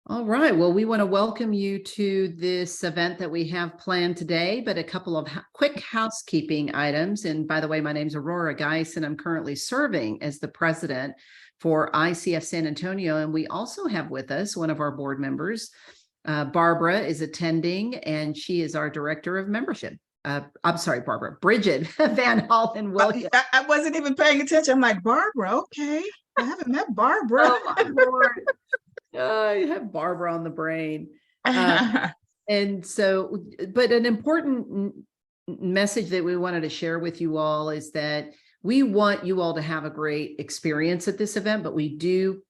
All right. Well, we want to welcome you to this event that we have planned today, but a couple of quick housekeeping items. And by the way, my name is Aurora Geis, and I'm currently serving as the president for ICF San Antonio. And we also have with us one of our board members. Barbara is attending, and she is our director of membership. I'm sorry, Barbara, Bridget Van Hollen Williams. I wasn't even paying attention. I'm like, Barbara, okay. I haven't met Barbara. Oh, my Lord. You have Barbara on the brain. And so, but an important message that we wanted to share with you all is that we want you all to have a great experience at this event, but we do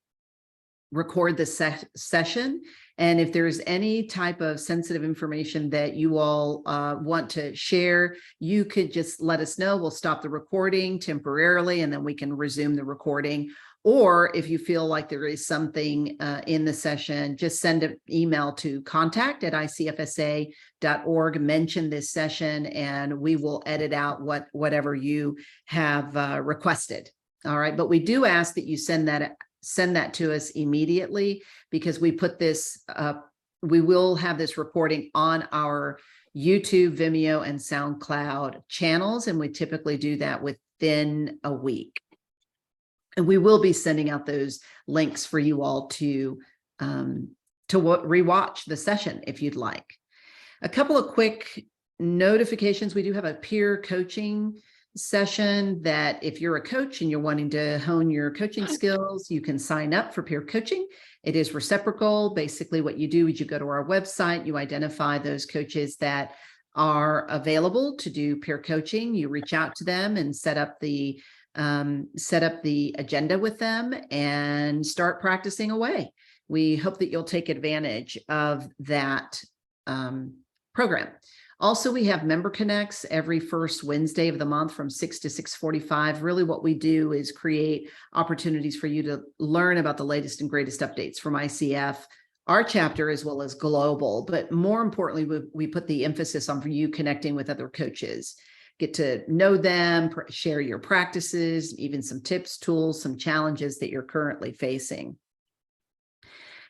record the session. And if there's any type of sensitive information that you all want to share, you could just let us know. We'll stop the recording temporarily, and then we can resume the recording. Or if you feel like there is something in the session, just send an email to contact@icfsa.org, mention this session, and we will edit out whatever you have requested. All right. But we do ask that you send that to us immediately, because we put this we will have this recording on our YouTube, Vimeo, and SoundCloud channels, and we typically do that within a week. And we will be sending out those links for you all to rewatch the session if you'd like. A couple of quick notifications. We do have a peer coaching session that if you're a coach and you're wanting to hone your coaching skills, you can sign up for peer coaching. It is reciprocal. Basically, what you do is you go to our website, you identify those coaches that are available to do peer coaching. You reach out to them and set up the agenda with them and start practicing away. We hope that you'll take advantage of that program. Also, we have Member Connects every first Wednesday of the month from 6 to 6:45. Really what we do is create opportunities for you to learn about the latest and greatest updates from ICF, our chapter, as well as global. But more importantly, we put the emphasis on you connecting with other coaches. Get to know them, share your practices, even some tips, tools, some challenges that you're currently facing.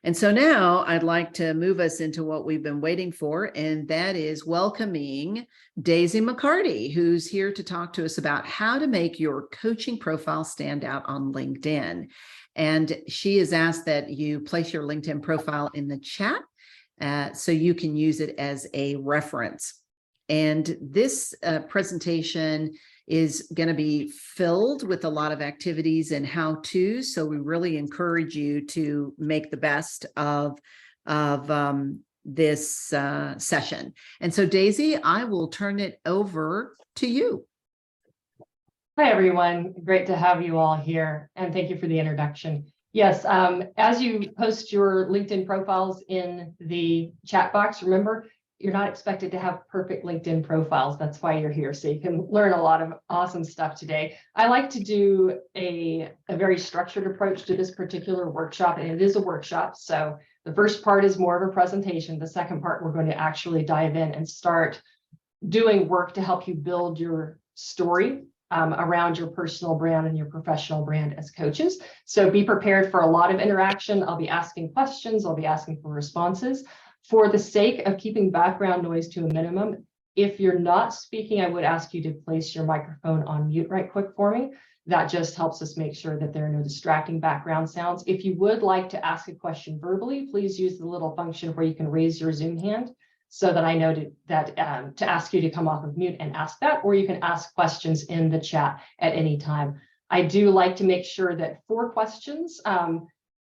And so now I'd like to move us into what we've been waiting for, and that is welcoming Daisy McCarty, who's here to talk to us about how to make your coaching profile stand out on LinkedIn. And she has asked that you place your LinkedIn profile in the chat so you can use it as a reference. And this presentation is going to be filled with a lot of activities and how-tos. So we really encourage you to make the best of this session. And so, Daisy, I will turn it over to you. Hi, everyone. Great to have you all here. And thank you for the introduction. Yes, as you post your LinkedIn profiles in the chat box, remember, you're not expected to have perfect LinkedIn profiles. That's why you're here. So you can learn a lot of awesome stuff today. I like to do a very structured approach to this particular workshop, and it is a workshop. So the first part is more of a presentation. The second part, we're going to actually dive in and start doing work to help you build your story around your personal brand and your professional brand as coaches. So be prepared for a lot of interaction. I'll be asking questions. I'll be asking for responses. For the sake of keeping background noise to a minimum, if you're not speaking, I would ask you to place your microphone on mute right quick for me. That just helps us make sure that there are no distracting background sounds. If you would like to ask a question verbally, please use the little function where you can raise your Zoom hand so that I know to ask you to come off of mute and ask that, or you can ask questions in the chat at any time. I do like to make sure that for questions,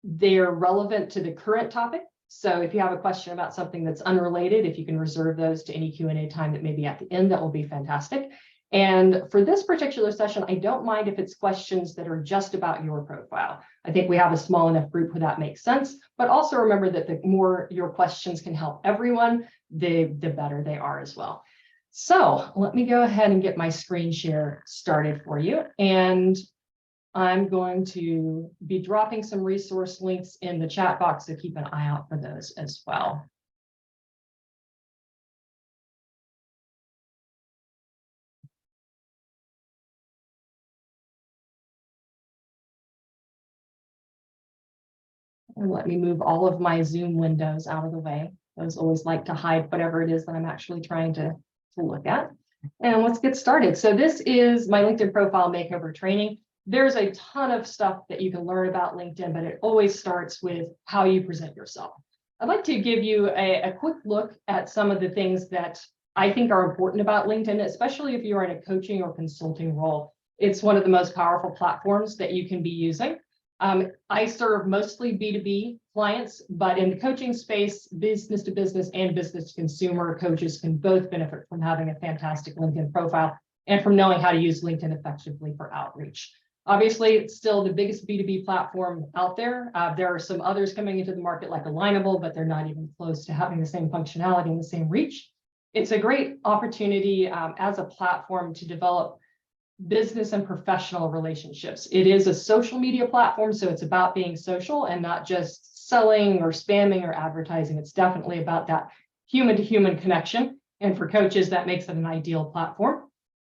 they're relevant to the current topic. So if you have a question about something that's unrelated, if you can reserve those to any Q&A time that may be at the end, that will be fantastic. And for this particular session, I don't mind if it's questions that are just about your profile. I think we have a small enough group where that makes sense. But also remember that the more your questions can help everyone, the better they are as well. So let me go ahead and get my screen share started for you. And I'm going to be dropping some resource links in the chat box, so keep an eye out for those as well. And let me move all of my Zoom windows out of the way. Those always like to hide whatever it is that I'm actually trying to look at. And let's get started. So this is my LinkedIn profile makeover training. There's a ton of stuff that you can learn about LinkedIn, but it always starts with how you present yourself. I'd like to give you a quick look at some of the things that I think are important about LinkedIn, especially if you're in a coaching or consulting role. It's one of the most powerful platforms that you can be using. I serve mostly B2B clients, but in the coaching space, business to business and business to consumer coaches can both benefit from having a fantastic LinkedIn profile and from knowing how to use LinkedIn effectively for outreach. Obviously, it's still the biggest B2B platform out there. There are some others coming into the market like Alignable, but they're not even close to having the same functionality and the same reach. It's a great opportunity as a platform to develop business and professional relationships. It is a social media platform, so it's about being social and not just selling or spamming or advertising. It's definitely about that human-to-human connection. And for coaches, that makes it an ideal platform.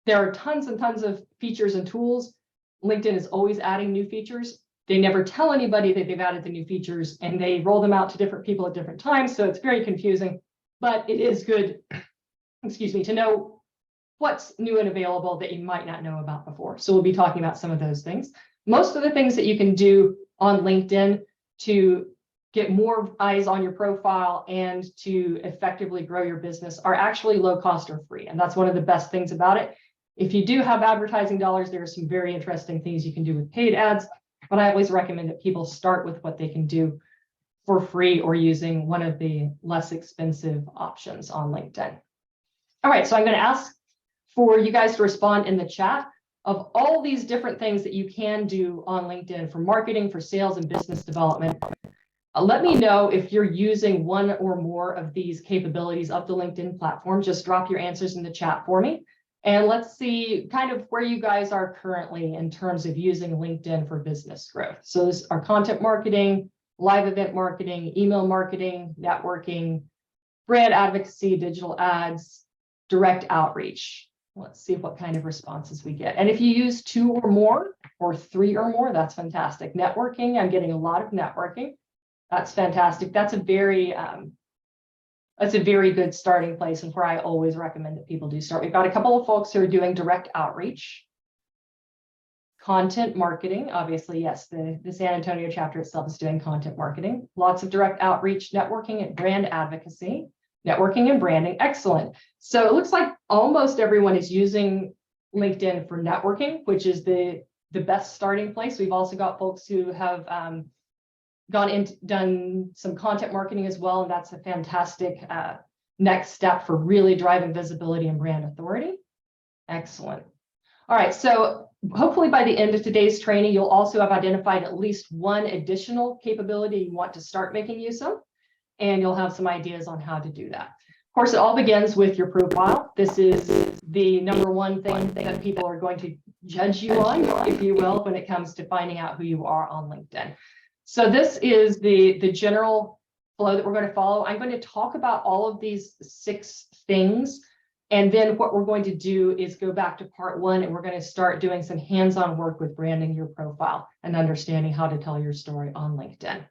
There are tons and tons of features and tools. LinkedIn is always adding new features. They never tell anybody that they've added the new features, and they roll them out to different people at different times. So it's very confusing, but it is good, excuse me, to know what's new and available that you might not know about before. So we'll be talking about some of those things. Most of the things that you can do on LinkedIn to get more eyes on your profile and to effectively grow your business are actually low cost or free. And that's one of the best things about it. If you do have advertising dollars, there are some very interesting things you can do with paid ads, but I always recommend that people start with what they can do for free or using one of the less expensive options on LinkedIn. All right, so I'm going to ask for you guys to respond in the chat of all these different things that you can do on LinkedIn for marketing, for sales and business development. Let me know if you're using one or more of these capabilities of the LinkedIn platform. Just drop your answers in the chat for me. And let's see kind of where you guys are currently in terms of using LinkedIn for business growth. So this are content marketing, live event marketing, email marketing, networking, brand advocacy, digital ads, direct outreach. Let's see what kind of responses we get. And if you use 2 or more or 3 or more, that's fantastic. Networking, I'm getting a lot of networking. That's fantastic. That's a very good starting place and where I always recommend that people do start. We've got a couple of folks who are doing direct outreach. Content marketing, obviously, yes, the San Antonio chapter itself is doing content marketing. Lots of direct outreach, networking, and brand advocacy. Networking and branding, excellent. So it looks like almost everyone is using LinkedIn for networking, which is the best starting place. We've also got folks who have done some content marketing as well, and that's a fantastic next step for really driving visibility and brand authority. Excellent. All right, so hopefully by the end of today's training, you'll also have identified at least one additional capability you want to start making use of, and you'll have some ideas on how to do that. Of course, it all begins with your profile. This is the number one thing that people are going to judge you on, if you will, when it comes to finding out who you are on LinkedIn. So this is the general flow that we're going to follow. I'm going to talk about all of these 6 things. And then what we're going to do is go back to part 1, and we're going to start doing some hands-on work with branding your profile and understanding how to tell your story on LinkedIn.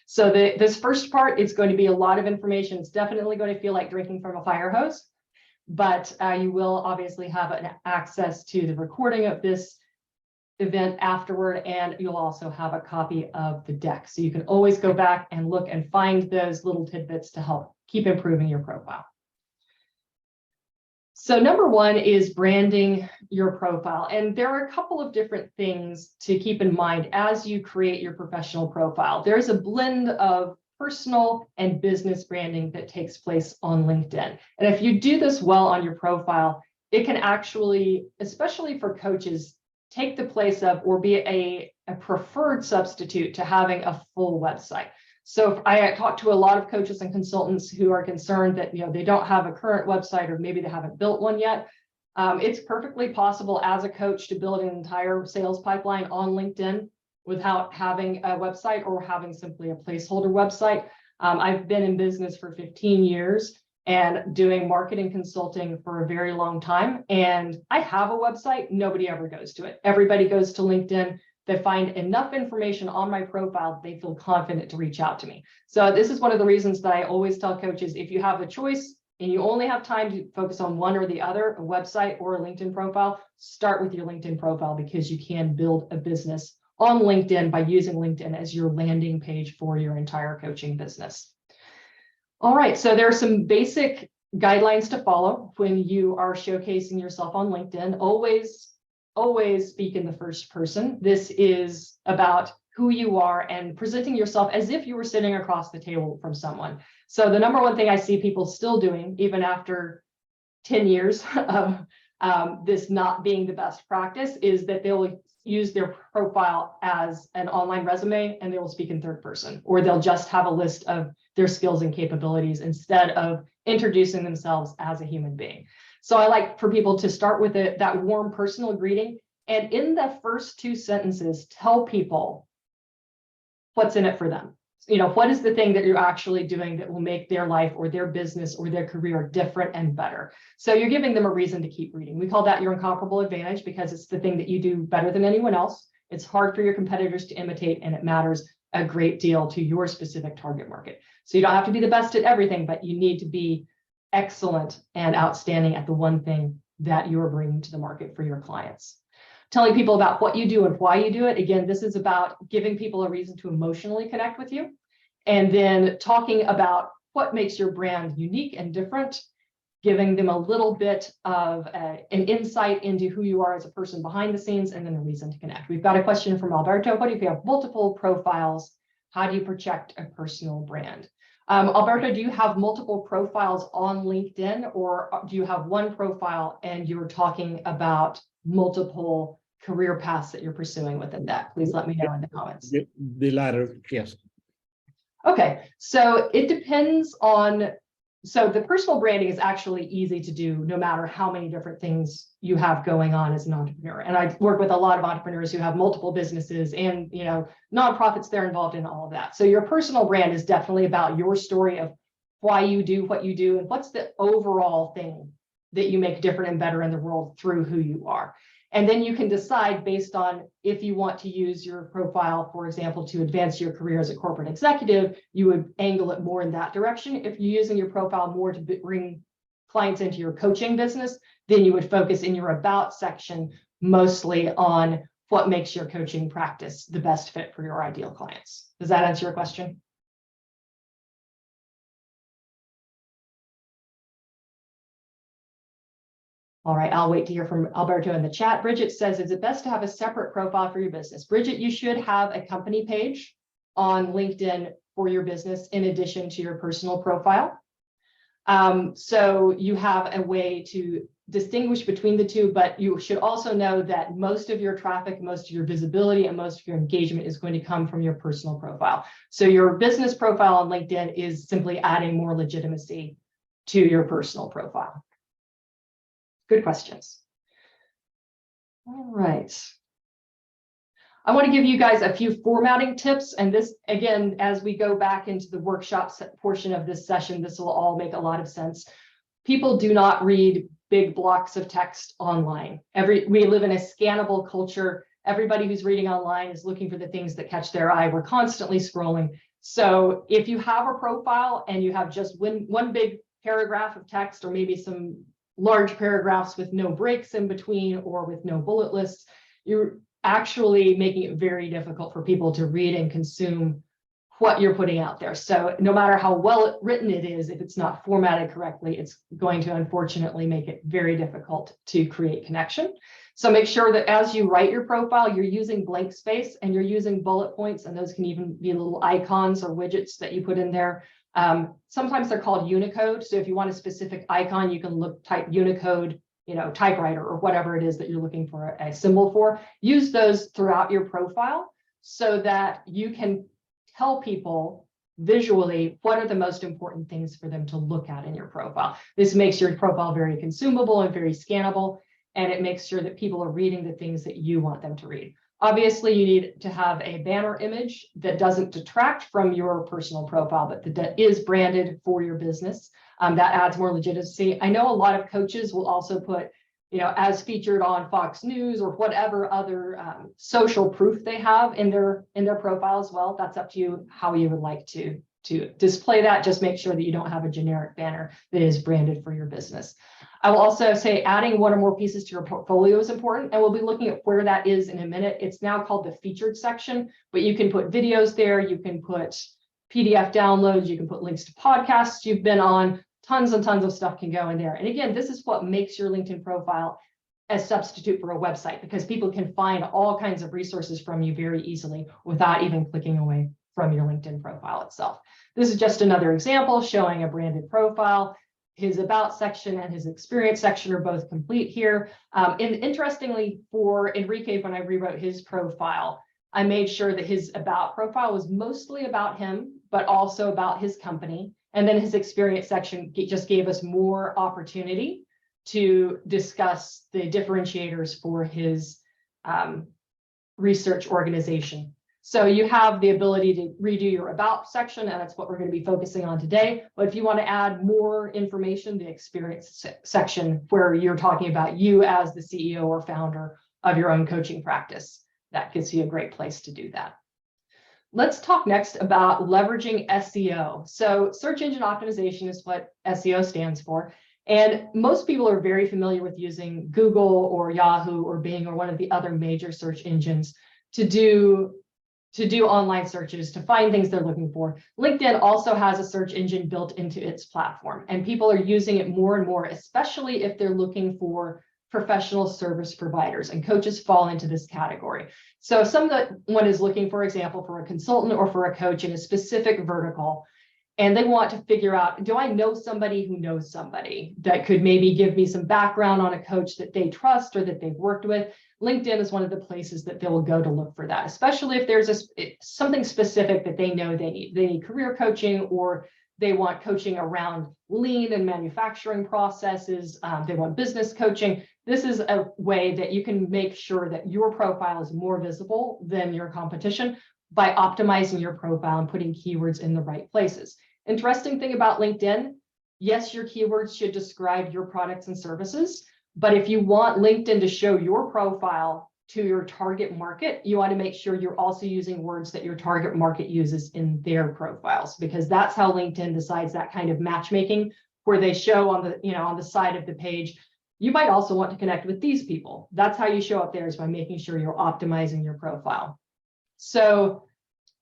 So this first part is going to be a lot of information. It's definitely going to feel like drinking from a fire hose, but you will obviously have an access to the recording of this event afterward, and you'll also have a copy of the deck. So you can always go back and look and find those little tidbits to help keep improving your profile. So number 1 is branding your profile. And there are a couple of different things to keep in mind as you create your professional profile. There's a blend of personal and business branding that takes place on LinkedIn. And if you do this well on your profile, it can actually, especially for coaches, take the place of or be a preferred substitute to having a full website. So if I talk to a lot of coaches and consultants who are concerned that they don't have a current website, or maybe they haven't built one yet. It's perfectly possible as a coach to build an entire sales pipeline on LinkedIn without having a website or having simply a placeholder website. I've been in business for 15 years and doing marketing consulting for a very long time. And I have a website. Nobody ever goes to it. Everybody goes to LinkedIn. They find enough information on my profile, they feel confident to reach out to me. So this is one of the reasons that I always tell coaches, if you have a choice and you only have time to focus on one or the other, a website or a LinkedIn profile, start with your LinkedIn profile, because you can build a business on LinkedIn by using LinkedIn as your landing page for your entire coaching business. All right, so there are some basic guidelines to follow when you are showcasing yourself on LinkedIn. Always speak in the first person. This is about who you are and presenting yourself as if you were sitting across the table from someone. So the number one thing I see people still doing, even after 10 years of this not being the best practice, is that they'll use their profile as an online resume and they will speak in third person, or they'll just have a list of their skills and capabilities instead of introducing themselves as a human being. So I like for people to start with that warm personal greeting, and in the first 2 sentences, tell people what's in it for them. You know, what is the thing that you're actually doing that will make their life or their business or their career different and better? So you're giving them a reason to keep reading. We call that your incomparable advantage, because it's the thing that you do better than anyone else. It's hard for your competitors to imitate, and it matters a great deal to your specific target market. So you don't have to be the best at everything, but you need to be excellent and outstanding at the one thing that you're bringing to the market for your clients. Telling people about what you do and why you do it. Again, this is about giving people a reason to emotionally connect with you. And then talking about what makes your brand unique and different, giving them a little bit of an insight into who you are as a person behind the scenes, and then a reason to connect. We've got a question from Alberto. What if you have multiple profiles? How do you project a personal brand? Alberto, do you have multiple profiles on LinkedIn, or do you have one profile and you're talking about multiple career paths that you're pursuing within that? Please let me know in the comments. The latter, yes. Okay, so it depends on, so the personal branding is actually easy to do no matter how many different things you have going on as an entrepreneur. And I work with a lot of entrepreneurs who have multiple businesses and, you know, nonprofits they're involved in, all of that. So your personal brand is definitely about your story of why you do what you do and what's the overall thing that you make different and better in the world through who you are. And then you can decide based on if you want to use your profile, for example, to advance your career as a corporate executive, you would angle it more in that direction. If you're using your profile more to bring clients into your coaching business, then you would focus in your about section mostly on what makes your coaching practice the best fit for your ideal clients. Does that answer your question? All right, I'll wait to hear from Alberto in the chat. Bridget says, is it best to have a separate profile for your business? Bridget, you should have a company page on LinkedIn for your business in addition to your personal profile. So you have a way to distinguish between the two, but you should also know that most of your traffic, most of your visibility, and most of your engagement is going to come from your personal profile. So your business profile on LinkedIn is simply adding more legitimacy to your personal profile. Good questions. All right. I want to give you guys a few formatting tips. And this, again, as we go back into the workshop portion of this session, this will all make a lot of sense. People do not read big blocks of text online. We live in a scannable culture. Everybody who's reading online is looking for the things that catch their eye. We're constantly scrolling. So if you have a profile and you have just one big paragraph of text, or maybe some large paragraphs with no breaks in between or with no bullet lists, you're actually making it very difficult for people to read and consume what you're putting out there. So no matter how well written it is, if it's not formatted correctly, it's going to unfortunately make it very difficult to create connection. So make sure that as you write your profile, you're using blank space and you're using bullet points, and those can even be little icons or widgets that you put in there. Sometimes they're called Unicode. So if you want a specific icon, you can type Unicode, typewriter or whatever it is that you're looking for a symbol for. Use those throughout your profile so that you can tell people visually what are the most important things for them to look at in your profile. This makes your profile very consumable and very scannable, and it makes sure that people are reading the things that you want them to read. Obviously, you need to have a banner image that doesn't detract from your personal profile, but that is branded for your business. That adds more legitimacy. I know a lot of coaches will also put as featured on Fox News or whatever other social proof they have in their profile as well. That's up to you how you would like to display that. Just make sure that you don't have a generic banner that is branded for your business. I will also say adding one or more pieces to your portfolio is important, and we'll be looking at where that is in a minute. It's now called the featured section, but you can put videos there, you can put PDF downloads, you can put links to podcasts you've been on. Tons and tons of stuff can go in there. And again, this is what makes your LinkedIn profile a substitute for a website, because people can find all kinds of resources from you very easily without even clicking away from your LinkedIn profile itself. This is just another example showing a branded profile. His about section and his experience section are both complete here. And interestingly, for Enrique, when I rewrote his profile, I made sure that his about profile was mostly about him, but also about his company. And then his experience section just gave us more opportunity to discuss the differentiators for his research organization. So you have the ability to redo your about section, and that's what we're going to be focusing on today. But if you want to add more information, the experience section, where you're talking about you as the CEO or founder of your own coaching practice, that gives you a great place to do that. Let's talk next about leveraging SEO. So search engine optimization is what SEO stands for. And most people are very familiar with using Google or Yahoo or Bing or one of the other major search engines to do online searches, to find things they're looking for. LinkedIn also has a search engine built into its platform, and people are using it more and more, especially if they're looking for professional service providers, and coaches fall into this category. So if someone is looking, for example, for a consultant or for a coach in a specific vertical, and they want to figure out, do I know somebody who knows somebody that could maybe give me some background on a coach that they trust or that they've worked with? LinkedIn is one of the places that they will go to look for that, especially if there's something specific that they know they need. They need career coaching, or they want coaching around lean and manufacturing processes. They want business coaching. This is a way that you can make sure that your profile is more visible than your competition by optimizing your profile and putting keywords in the right places. Interesting thing about LinkedIn, yes, your keywords should describe your products and services, but if you want LinkedIn to show your profile to your target market, you want to make sure you're also using words that your target market uses in their profiles, because that's how LinkedIn decides that kind of matchmaking, where they show on the side of the page, you might also want to connect with these people. That's how you show up there, is by making sure you're optimizing your profile. So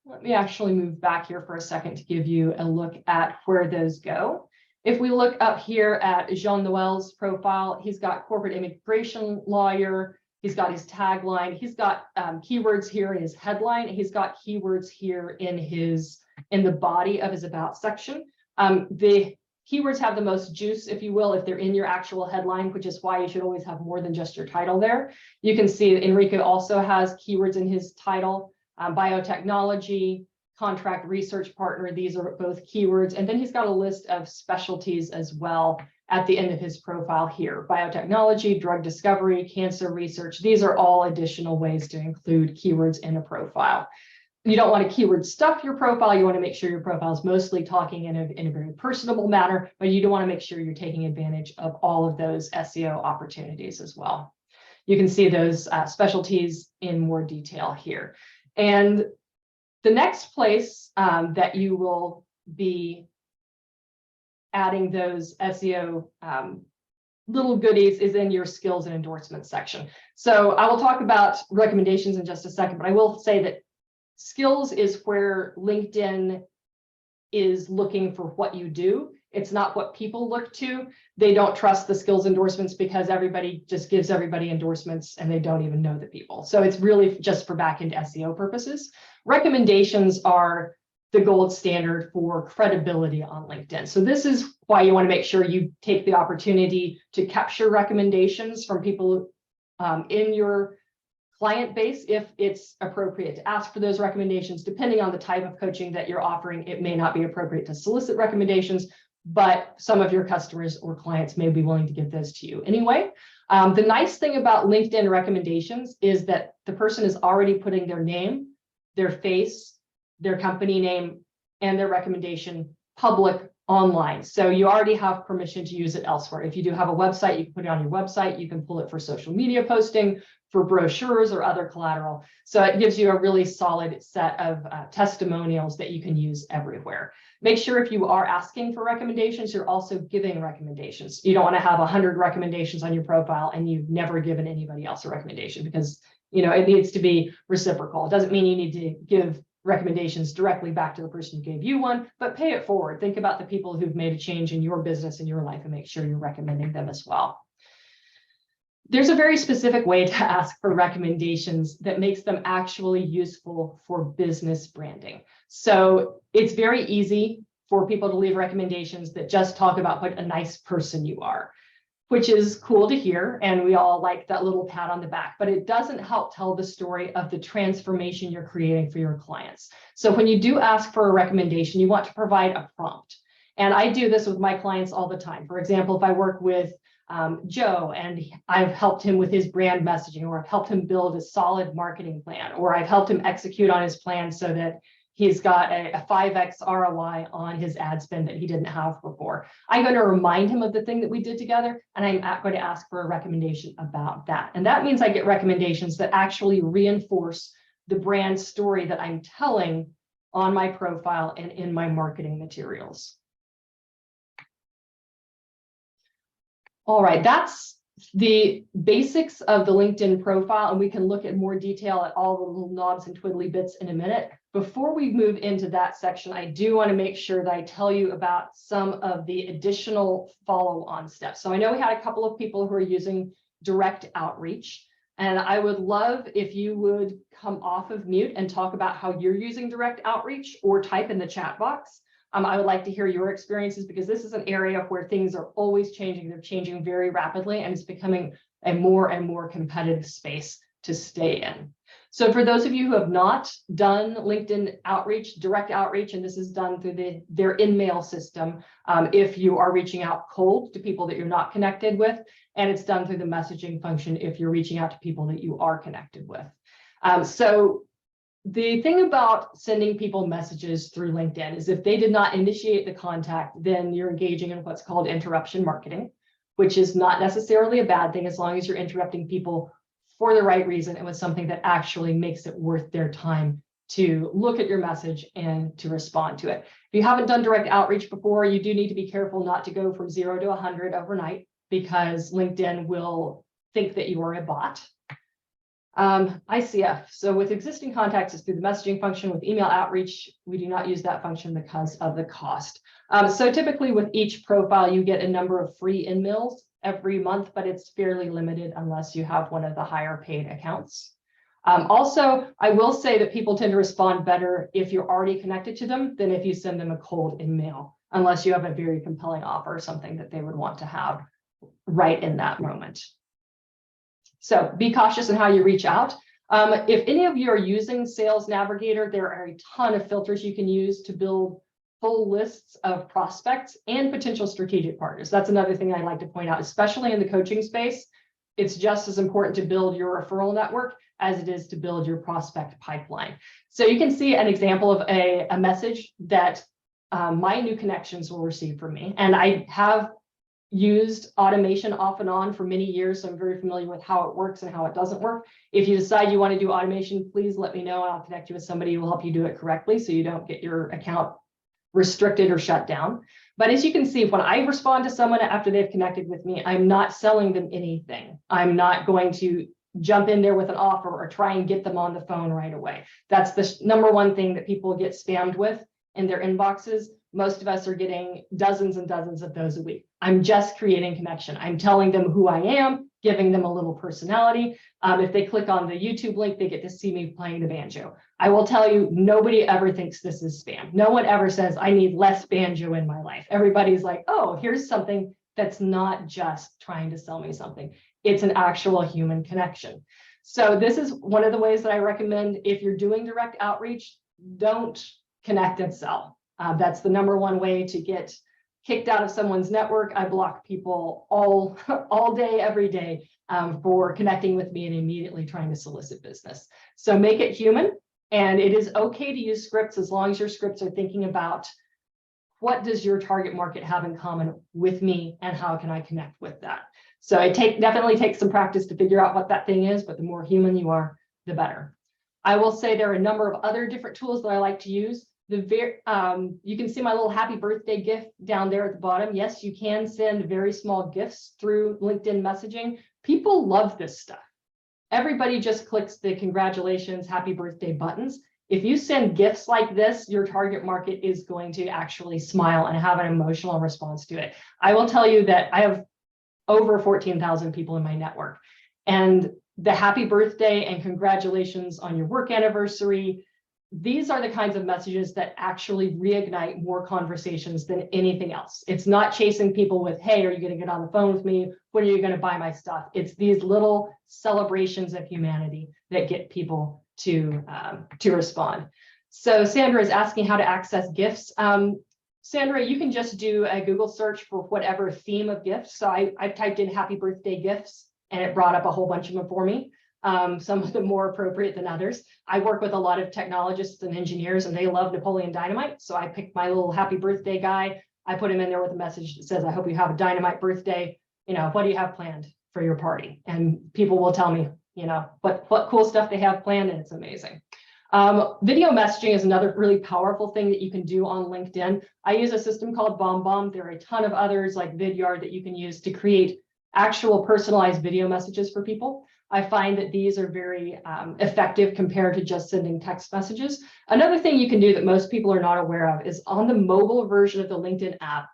let me actually move back here for a second to give you a look at where those go. If we look up here at Jean-Noel's profile, he's got corporate immigration lawyer. He's got his tagline. He's got keywords here in his headline. He's got keywords here in the body of his about section. The keywords have the most juice, if you will, if they're in your actual headline, which is why you should always have more than just your title there. You can see that Enrique also has keywords in his title, biotechnology, contract research partner. These are both keywords. And then he's got a list of specialties as well at the end of his profile here. Biotechnology, drug discovery, cancer research. These are all additional ways to include keywords in a profile. You don't want to keyword stuff your profile. You want to make sure your profile is mostly talking in a very personable manner, but you do want to make sure you're taking advantage of all of those SEO opportunities as well. You can see those specialties in more detail here. And the next place that you will be adding those SEO little goodies is in your skills and endorsements section. So I will talk about recommendations in just a second, but I will say that skills is where LinkedIn is looking for what you do. It's not what people look to. They don't trust the skills endorsements because everybody just gives everybody endorsements and they don't even know the people. So it's really just for back-end SEO purposes. Recommendations are the gold standard for credibility on LinkedIn. So this is why you want to make sure you take the opportunity to capture recommendations from people in your client base. If it's appropriate to ask for those recommendations, depending on the type of coaching that you're offering, it may not be appropriate to solicit recommendations, but some of your customers or clients may be willing to give those to you anyway. The nice thing about LinkedIn recommendations is that the person is already putting their name, their face, their company name, and their recommendation public online. So you already have permission to use it elsewhere. If you do have a website, you can put it on your website. You can pull it for social media posting, for brochures or other collateral. So it gives you a really solid set of testimonials that you can use everywhere. Make sure if you are asking for recommendations, you're also giving recommendations. You don't want to have 100 recommendations on your profile and you've never given anybody else a recommendation, because it needs to be reciprocal. It doesn't mean you need to give recommendations directly back to the person who gave you one, but pay it forward. Think about the people who've made a change in your business, in your life, and make sure you're recommending them as well. There's a very specific way to ask for recommendations that makes them actually useful for business branding. So it's very easy for people to leave recommendations that just talk about what a nice person you are, which is cool to hear. And we all like that little pat on the back, but it doesn't help tell the story of the transformation you're creating for your clients. So when you do ask for a recommendation, you want to provide a prompt. And I do this with my clients all the time. For example, if I work with Joe and I've helped him with his brand messaging, or I've helped him build a solid marketing plan, or I've helped him execute on his plan so that he's got a 5x ROI on his ad spend that he didn't have before. I'm going to remind him of the thing that we did together, and I'm going to ask for a recommendation about that. And that means I get recommendations that actually reinforce the brand story that I'm telling on my profile and in my marketing materials. All right, that's the basics of the LinkedIn profile, and we can look at more detail at all the little knobs and twiddly bits in a minute. Before we move into that section, I do want to make sure that I tell you about some of the additional follow-on steps. So I know we had a couple of people who are using direct outreach, and I would love if you would come off of mute and talk about how you're using direct outreach, or type in the chat box. I would like to hear your experiences, because this is an area where things are always changing. They're changing very rapidly, and it's becoming a more and more competitive space to stay in. So for those of you who have not done LinkedIn outreach, direct outreach, and this is done through their in-mail system, if you are reaching out cold to people that you're not connected with, and it's done through the messaging function if you're reaching out to people that you are connected with. So the thing about sending people messages through LinkedIn is if they did not initiate the contact, then you're engaging in what's called interruption marketing, which is not necessarily a bad thing as long as you're interrupting people for the right reason and with something that actually makes it worth their time to look at your message and to respond to it. If you haven't done direct outreach before, you do need to be careful not to go from 0 to 100 overnight, because LinkedIn will think that you are a bot. ICF. So with existing contacts, it's through the messaging function. With email outreach, we do not use that function because of the cost. So typically with each profile, you get a number of free in-mails every month, but it's fairly limited unless you have one of the higher paid accounts. Also, I will say that people tend to respond better if you're already connected to them than if you send them a cold in-mail, unless you have a very compelling offer or something that they would want to have right in that moment. So be cautious in how you reach out. If any of you are using Sales Navigator, there are a ton of filters you can use to build full lists of prospects and potential strategic partners. That's another thing I'd like to point out, especially in the coaching space. It's just as important to build your referral network as it is to build your prospect pipeline. So you can see an example of a message that my new connections will receive from me. And I have used automation off and on for many years, so I'm very familiar with how it works and how it doesn't work. If you decide you want to do automation, please let me know and I'll connect you with somebody who will help you do it correctly so you don't get your account restricted or shut down. But as you can see, when I respond to someone after they've connected with me, I'm not selling them anything. I'm not going to jump in there with an offer or try and get them on the phone right away. That's the number one thing that people get spammed with in their inboxes. Most of us are getting dozens and dozens of those a week. I'm just creating connection. I'm telling them who I am, giving them a little personality. If they click on the YouTube link, they get to see me playing the banjo. I will tell you, nobody ever thinks this is spam. No one ever says, I need less banjo in my life. Everybody's like, oh, here's something that's not just trying to sell me something. It's an actual human connection. So this is one of the ways that I recommend if you're doing direct outreach, don't connect and sell. That's the number one way to get kicked out of someone's network. I block people all day, every day for connecting with me and immediately trying to solicit business. So make it human, and it is okay to use scripts as long as your scripts are thinking about what does your target market have in common with me, and how can I connect with that? So it definitely takes some practice to figure out what that thing is, but the more human you are, the better. I will say there are a number of other different tools that I like to use. You can see my little happy birthday gift down there at the bottom. Yes, you can send very small gifts through LinkedIn messaging. People love this stuff. Everybody just clicks the congratulations, happy birthday buttons. If you send gifts like this, your target market is going to actually smile and have an emotional response to it. I will tell you that I have over 14,000 people in my network, and the happy birthday and congratulations on your work anniversary, these are the kinds of messages that actually reignite more conversations than anything else. It's not chasing people with, hey, are you going to get on the phone with me? When are you going to buy my stuff? It's these little celebrations of humanity that get people to respond. So Sandra is asking how to access gifts. Sandra, you can just do a Google search for whatever theme of gifts. So I've typed in happy birthday gifts, and it brought up a whole bunch of them for me. Some of them more appropriate than others. I work with a lot of technologists and engineers, and they love Napoleon Dynamite. So I picked my little happy birthday guy. I put him in there with a message that says, I hope you have a dynamite birthday. You know, what do you have planned for your party? And people will tell me, you know, what cool stuff they have planned, and it's amazing. Video messaging is another really powerful thing that you can do on LinkedIn. I use a system called BombBomb. There are a ton of others like Vidyard that you can use to create actual personalized video messages for people. I find that these are very effective compared to just sending text messages. Another thing you can do that most people are not aware of is on the mobile version of the LinkedIn app,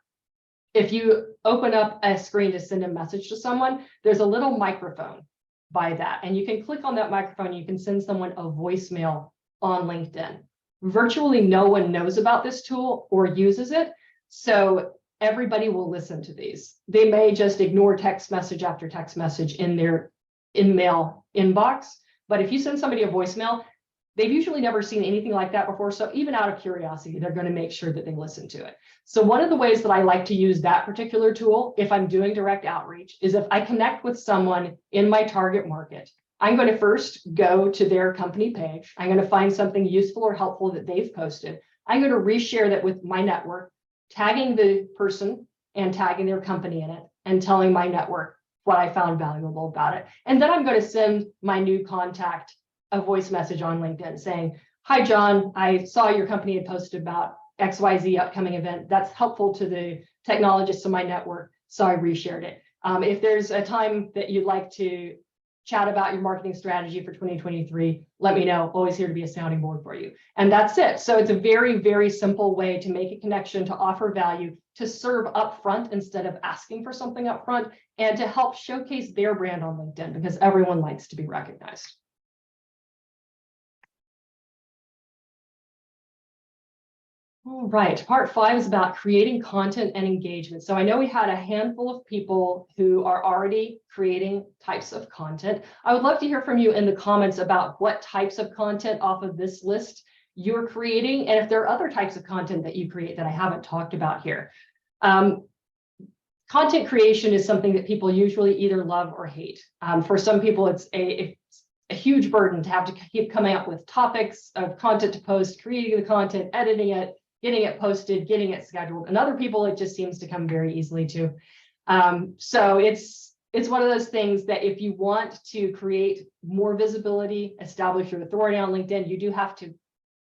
if you open up a screen to send a message to someone, there's a little microphone by that. And you can click on that microphone, you can send someone a voicemail on LinkedIn. Virtually no one knows about this tool or uses it. So everybody will listen to these. They may just ignore text message after text message in their in-mail inbox. But if you send somebody a voicemail, they've usually never seen anything like that before. So even out of curiosity, they're going to make sure that they listen to it. So one of the ways that I like to use that particular tool, if I'm doing direct outreach, is if I connect with someone in my target market, I'm going to first go to their company page. I'm going to find something useful or helpful that they've posted. I'm going to reshare that with my network, tagging the person and tagging their company in it and telling my network what I found valuable about it. And then I'm going to send my new contact a voice message on LinkedIn saying, hi, John, I saw your company had posted about XYZ upcoming event. That's helpful to the technologists in my network, so I reshared it. If there's a time that you'd like to chat about your marketing strategy for 2023, let me know. Always here to be a sounding board for you. And that's it. So it's a very, very simple way to make a connection, to offer value, to serve upfront instead of asking for something upfront, and to help showcase their brand on LinkedIn, because everyone likes to be recognized. All right, part 5 is about creating content and engagement. So I know we had a handful of people who are already creating types of content. I would love to hear from you in the comments about what types of content off of this list you're creating, and if there are other types of content that you create that I haven't talked about here. Content creation is something that people usually either love or hate. For some people, it's a huge burden to have to keep coming up with topics of content to post, creating the content, editing it, getting it posted, getting it scheduled. And other people, it just seems to come very easily too. So it's one of those things that if you want to create more visibility, establish your authority on LinkedIn, you do have to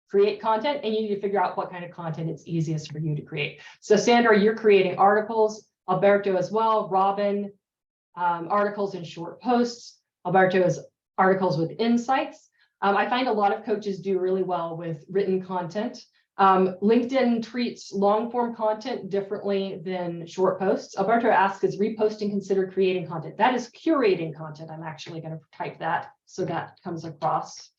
create content, and you need to figure out what kind of content it's easiest for you to create. So Sandra, you're creating articles, Alberto as well, Robin, articles and short posts, Alberto is articles with insights. I find a lot of coaches do really well with written content. LinkedIn treats long form content differently than short posts. Alberto asks, is reposting considered creating content? That is curating content. I'm actually going to type that so that comes across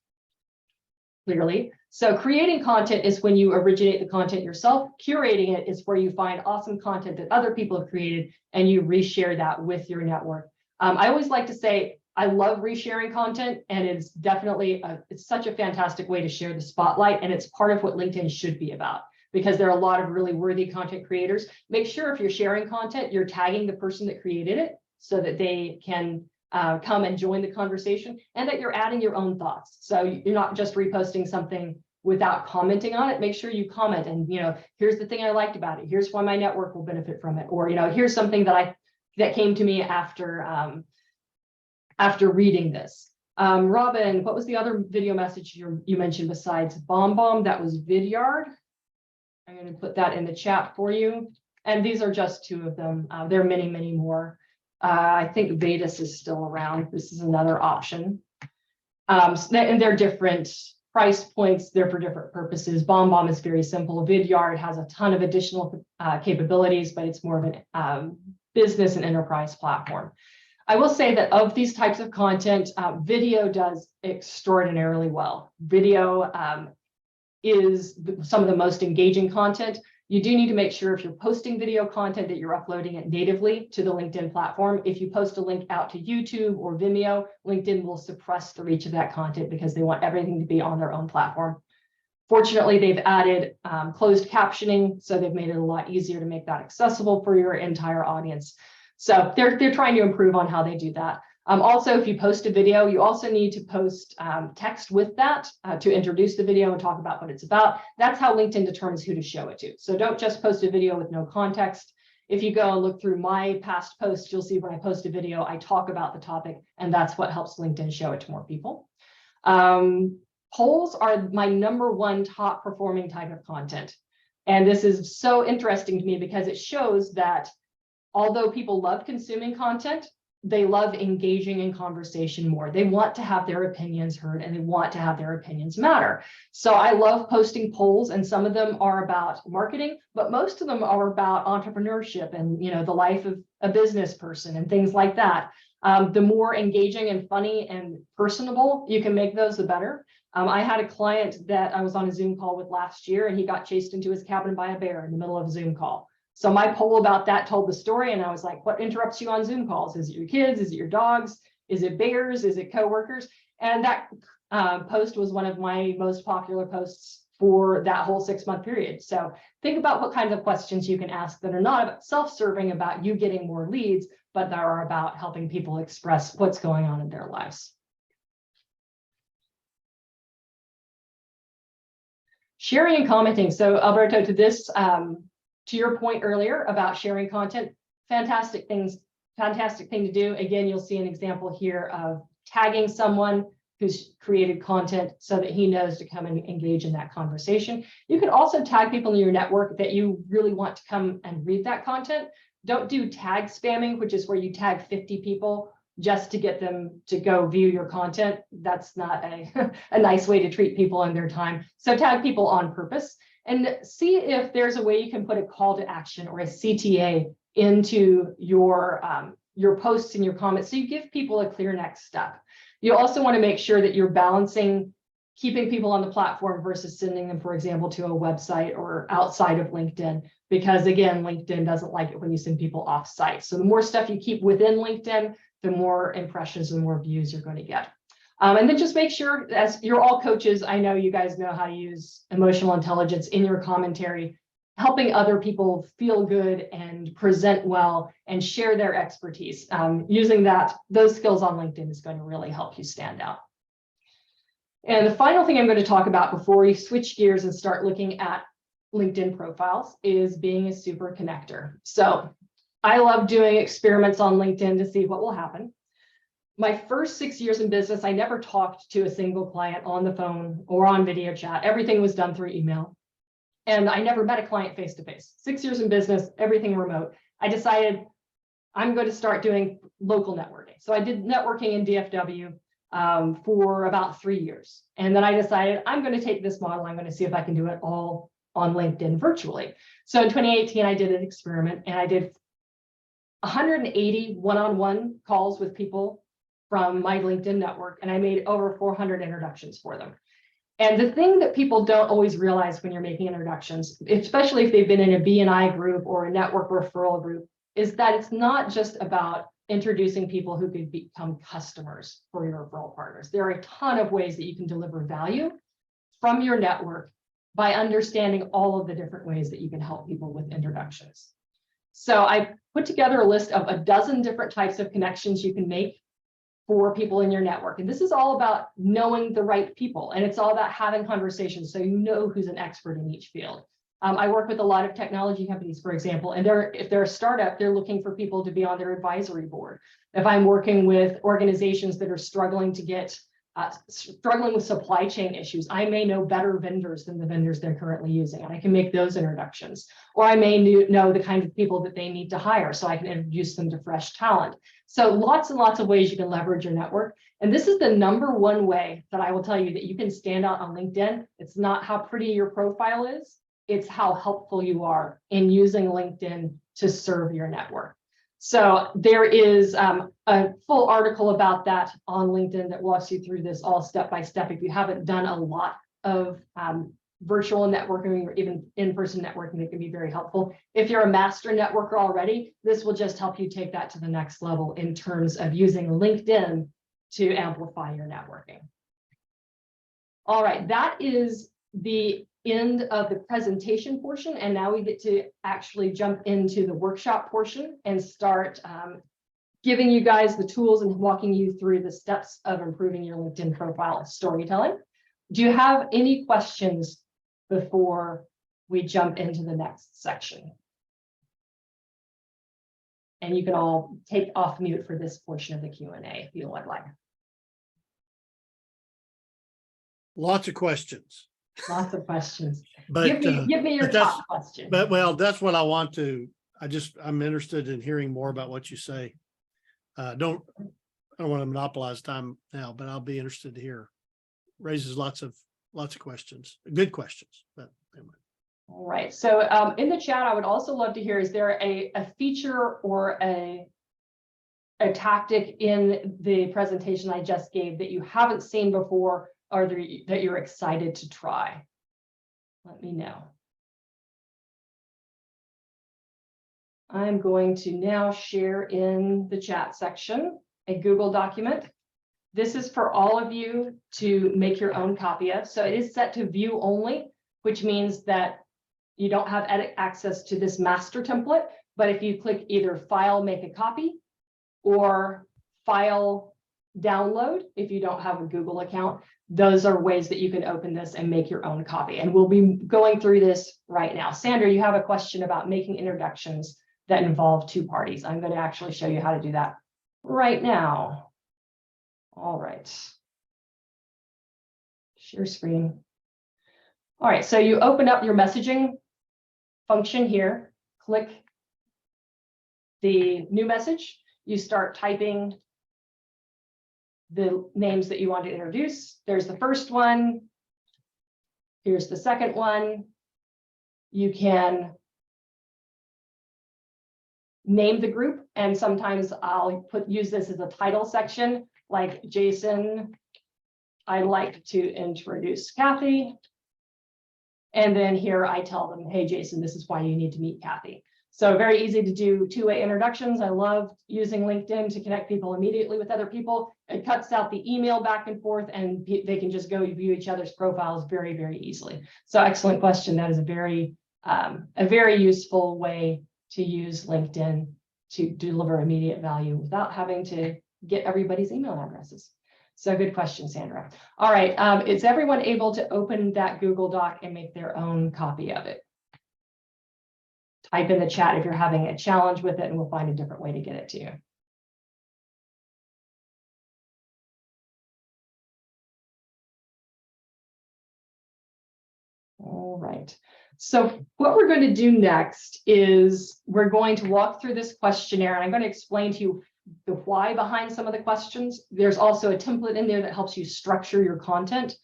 clearly. So creating content is when you originate the content yourself. Curating it is where you find awesome content that other people have created and you reshare that with your network. I always like to say, I love resharing content, and it's definitely it's such a fantastic way to share the spotlight, and it's part of what LinkedIn should be about, because there are a lot of really worthy content creators. Make sure if you're sharing content, you're tagging the person that created it so that they can come and join the conversation, and that you're adding your own thoughts. So you're not just reposting something without commenting on it, make sure you comment and, here's the thing I liked about it. Here's why my network will benefit from it. Or, here's something that came to me after reading this. Robin, what was the other video message you mentioned besides BombBomb? That was Vidyard. I'm going to put that in the chat for you. And these are just two of them. There are many, many more. I think Vetus is still around. This is another option. And they're different price points. They're for different purposes. BombBomb is very simple. Vidyard has a ton of additional capabilities, but it's more of an business and enterprise platform. I will say that of these types of content, video does extraordinarily well. Video is some of the most engaging content. You do need to make sure if you're posting video content that you're uploading it natively to the LinkedIn platform. If you post a link out to YouTube or Vimeo, LinkedIn will suppress the reach of that content because they want everything to be on their own platform. Fortunately, they've added closed captioning, so they've made it a lot easier to make that accessible for your entire audience. So they're trying to improve on how they do that. Also, if you post a video, you also need to post text with that to introduce the video and talk about what it's about. That's how LinkedIn determines who to show it to. So don't just post a video with no context. If you go and look through my past posts, you'll see when I post a video, I talk about the topic, and that's what helps LinkedIn show it to more people. Polls are my #1 top performing type of content. And this is so interesting to me because it shows that although people love consuming content, they love engaging in conversation more. They want to have their opinions heard and they want to have their opinions matter. So I love posting polls, and some of them are about marketing, but most of them are about entrepreneurship and the life of a business person and things like that. The more engaging and funny and personable you can make those, the better. I had a client that I was on a Zoom call with last year, and he got chased into his cabin by a bear in the middle of a Zoom call. So my poll about that told the story, and I was like, what interrupts you on Zoom calls? Is it your kids? Is it your dogs? Is it bears? Is it coworkers? And that post was one of my most popular posts for that whole 6-month period. So think about what kinds of questions you can ask that are not self-serving about you getting more leads, but that are about helping people express what's going on in their lives. Sharing and commenting. So Alberto, to this, to your point earlier about sharing content, fantastic thing to do. Again, you'll see an example here of tagging someone who's created content so that he knows to come and engage in that conversation. You can also tag people in your network that you really want to come and read that content. Don't do tag spamming, which is where you tag 50 people just to get them to go view your content. That's not a nice way to treat people and their time. So tag people on purpose. And see if there's a way you can put a call to action or a CTA into your posts and your comments, so you give people a clear next step. You also want to make sure that you're balancing keeping people on the platform versus sending them, for example, to a website or outside of LinkedIn, because again, LinkedIn doesn't like it when you send people off site. So the more stuff you keep within LinkedIn, the more impressions and more views you're going to get. And then just make sure, as you're all coaches, I know you guys know how to use emotional intelligence in your commentary, helping other people feel good and present well and share their expertise. Using those skills on LinkedIn is going to really help you stand out. And the final thing I'm going to talk about before we switch gears and start looking at LinkedIn profiles is being a super connector. So I love doing experiments on LinkedIn to see what will happen. My first 6 years in business, I never talked to a single client on the phone or on video chat. Everything was done through email. And I never met a client face-to-face. 6 years in business, everything remote. I decided I'm going to start doing local networking. So I did networking in DFW for about 3 years. And then I decided I'm going to take this model. I'm going to see if I can do it all on LinkedIn virtually. So in 2018, I did an experiment, and I did 180 one-on-one calls with people from my LinkedIn network, and I made over 400 introductions for them. And the thing that people don't always realize when you're making introductions, especially if they've been in a B&I group or a network referral group, is that it's not just about introducing people who could become customers for your referral partners. There are a ton of ways that you can deliver value from your network by understanding all of the different ways that you can help people with introductions. So I put together a list of a dozen different types of connections you can make for people in your network. And this is all about knowing the right people, and it's all about having conversations so you know who's an expert in each field. I work with a lot of technology companies, for example, and if they're a startup, they're looking for people to be on their advisory board. If I'm working with organizations that are struggling with supply chain issues, I may know better vendors than the vendors they're currently using, and I can make those introductions. Or I may know the kind of people that they need to hire, so I can introduce them to fresh talent. So lots and lots of ways you can leverage your network. And this is the #1 way that I will tell you that you can stand out on LinkedIn. It's not how pretty your profile is, it's how helpful you are in using LinkedIn to serve your network. So there is a full article about that on LinkedIn that walks you through this all step by step. If you haven't done a lot of virtual networking or even in-person networking, it can be very helpful. If you're a master networker already, this will just help you take that to the next level in terms of using LinkedIn to amplify your networking. All right, that is the end of the presentation portion, and now we get to actually jump into the workshop portion and start giving you guys the tools and walking you through the steps of improving your LinkedIn profile storytelling. Do you have any questions before we jump into the next section? And you can all take off mute for this portion of the Q&A if you would like. Lots of questions. Lots of questions. But give me your top question. But well, that's what I want to. I'm interested in hearing more about what you say. I don't want to monopolize time now, but I'll be interested to hear. Raises lots of questions, good questions. But anyway. All right. So in the chat, I would also love to hear: is there a feature or a tactic in the presentation I just gave that you haven't seen before, or that you're excited to try? Let me know. I'm going to now share in the chat section a Google document. This is for all of you to make your own copy of. So it is set to view only, which means that you don't have edit access to this master template. But if you click either File, Make a Copy, or File, Download, if you don't have a Google account, those are ways that you can open this and make your own copy. And we'll be going through this right now. Sandra, you have a question about making introductions that involve 2 parties. I'm going to actually show you how to do that right now. All right. Share screen. All right, so you open up your messaging function here, click the new message, you start typing the names that you want to introduce. There's the first one. Here's the second one. You can name the group, and sometimes I'll use this as a title section, like Jason, I'd like to introduce Kathy. And then here I tell them, hey, Jason, this is why you need to meet Kathy. So very easy to do 2-way introductions. I love using LinkedIn to connect people immediately with other people. It cuts out the email back and forth, and they can just go view each other's profiles very, very easily. So excellent question. That is a very useful way to use LinkedIn to deliver immediate value without having to get everybody's email addresses. So good question, Sandra. All right, is everyone able to open that Google Doc and make their own copy of it? Type in the chat if you're having a challenge with it, and we'll find a different way to get it to you. All right. So what we're going to do next is we're going to walk through this questionnaire, and I'm going to explain to you the why behind some of the questions. There's also a template in there that helps you structure your content.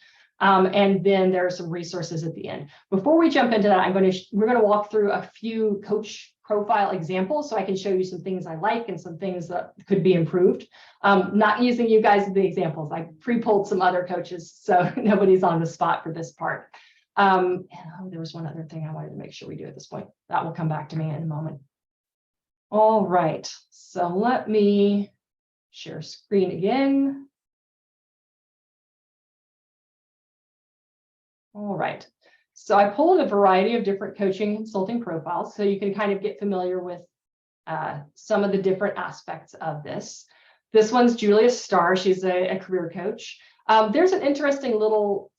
And then there are some resources at the end. Before we jump into that, we're going to walk through a few coach profile examples so I can show you some things I like and some things that could be improved. Not using you guys as the examples. I pre-pulled some other coaches, so nobody's on the spot for this part. And there was one other thing I wanted to make sure we do at this point. That will come back to me in a moment. All right, so let me share screen again. All right, so I pulled a variety of different coaching consulting profiles so you can kind of get familiar with some of the different aspects of this. This one's Julia Starr. She's a career coach. There's an interesting little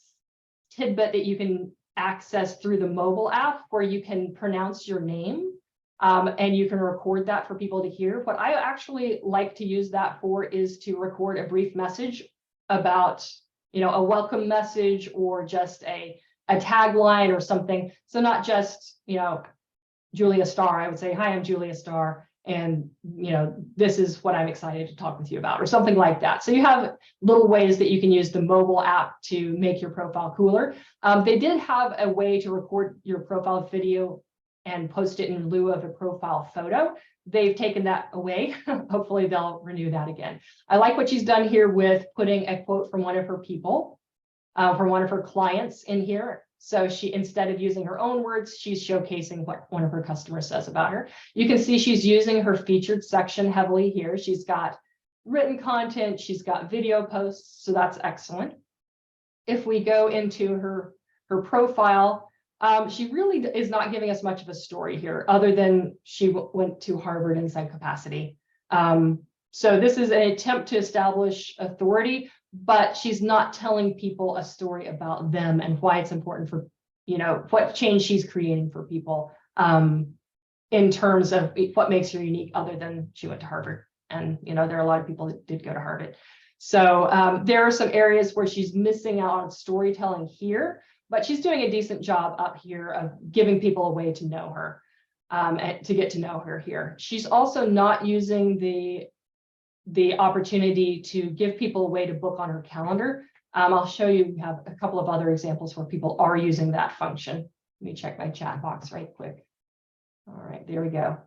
tidbit that you can access through the mobile app where you can pronounce your name, and you can record that for people to hear. What I actually like to use that for is to record a brief message about, a welcome message or just a tagline or something. So not just, Julia Starr, I would say, hi, I'm Julia Starr. And, this is what I'm excited to talk with you about, or something like that. So you have little ways that you can use the mobile app to make your profile cooler. They did have a way to record your profile video and post it in lieu of a profile photo. They've taken that away. Hopefully they'll renew that again. I like what she's done here with putting a quote from one of her people, from one of her clients in here. So she, instead of using her own words, she's showcasing what one of her customers says about her. You can see she's using her featured section heavily here. She's got written content, she's got video posts, so that's excellent. If we go into her profile, she really is not giving us much of a story here, other than she went to Harvard in psychopacity. So this is an attempt to establish authority, but she's not telling people a story about them and why it's important for, what change she's creating for people, in terms of what makes her unique, other than she went to Harvard. And, there are a lot of people that did go to Harvard. So there are some areas where she's missing out on storytelling here, but she's doing a decent job up here of giving people a way to know her, and to get to know her here. She's also not using the opportunity to give people a way to book on her calendar. I'll show you, we have a couple of other examples where people are using that function. Let me check my chat box right quick. All right, there we go.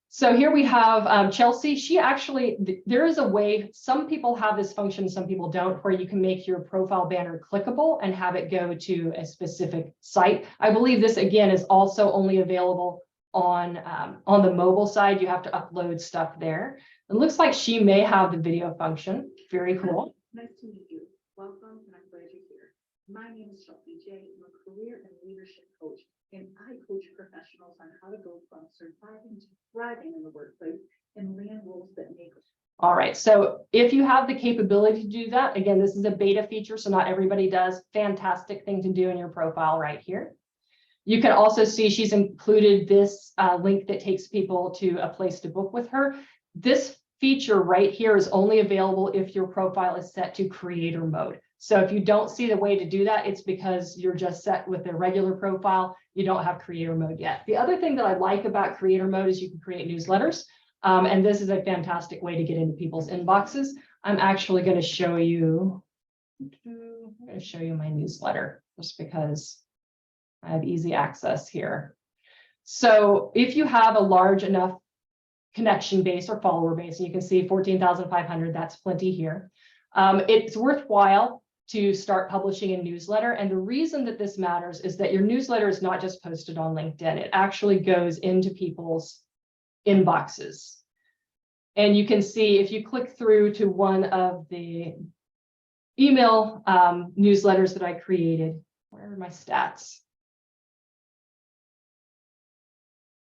So here we have Chelsea. She actually, there is a way, some people have this function, some people don't, where you can make your profile banner clickable and have it go to a specific site. I believe this, again, is also only available on the mobile side. You have to upload stuff there. It looks like she may have the video function. Very cool. Nice to meet you. Welcome, and I'm glad you're here. My name is Chelsea J. I'm a career and leadership coach, and I coach professionals on how to go from surviving to thriving in the workplace and land roles that make. All right, so if you have the capability to do that, again, this is a beta feature, so not everybody does. Fantastic thing to do in your profile right here. You can also see she's included this link that takes people to a place to book with her. This feature right here is only available if your profile is set to creator mode. So if you don't see the way to do that, it's because you're just set with a regular profile. You don't have creator mode yet. The other thing that I like about creator mode is you can create newsletters. And this is a fantastic way to get into people's inboxes. I'm actually going to show you, my newsletter just because I have easy access here. So if you have a large enough connection base or follower base, and you can see 14,500, that's plenty here. It's worthwhile to start publishing a newsletter. And the reason that this matters is that your newsletter is not just posted on LinkedIn. It actually goes into people's inboxes. And you can see if you click through to one of the email newsletters that I created, where are my stats?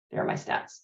There are my stats.